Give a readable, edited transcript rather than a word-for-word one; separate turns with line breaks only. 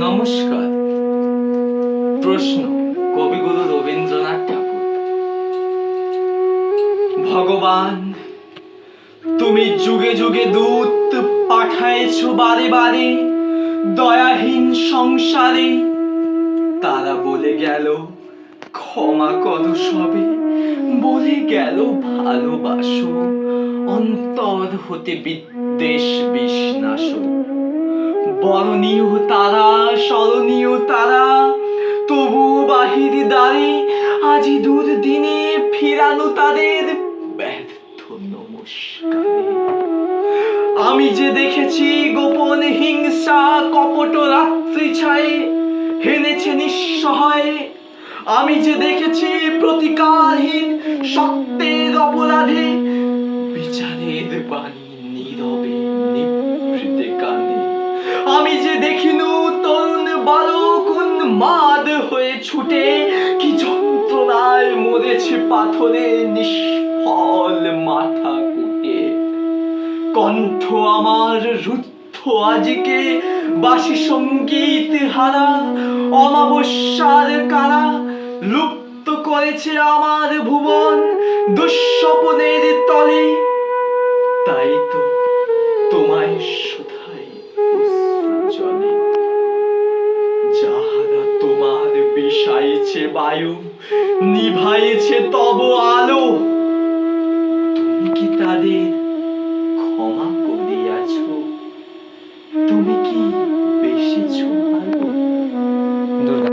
নমস্কার। প্রশ্ন কবিগুরু রবীন্দ্রনাথ ঠাকুর। ভগবান, তুমি যুগে যুগে দূত পাঠাইছ বারে বারে দয়াহীন সংসারে। তারা বলে গেল ক্ষমা করো সবে, বলে গেল ভালোবাসো, অন্তর হতে বিদ্বেষ বিষ্ণাস। বরণীয় তারা, স্মরণীয় তারা, তবু বাহির দ্বারে আজি দুর্দিনে ফিরানো তাদের ব্যর্থ নমস্কারে। আমি যে দেখেছি গোপন হিংসা কপট রাত্রি ছায়ে হেনেছে নিঃসহায়। আমি যে দেখেছি প্রতিকারহীন সত্যের অপরাধে বিচারের বাণী নীরবে নিভৃতে কানে। আমি যে দেখিনু তরুণ বালক উন্মাদ হয়ে ছুটে কি যন্ত্রণায় মরেছে পাথরে নিষ্ফল মাথা কুটে। কণ্ঠ আমার রুদ্ধ আজিকে বাসি সঙ্গীত হারা, অমাবস্যার কারা লুপ্ত করেছে আমার ভুবন দুঃস্বপ্নের তলে। তাই তো তোমায় শুধাই জলে, যাহারা তোমার বিষাইছে বায়ু, নিভাইছে তব আলো, তুমি কি তাদের ক্ষমা করিয়াছ? তুমি কি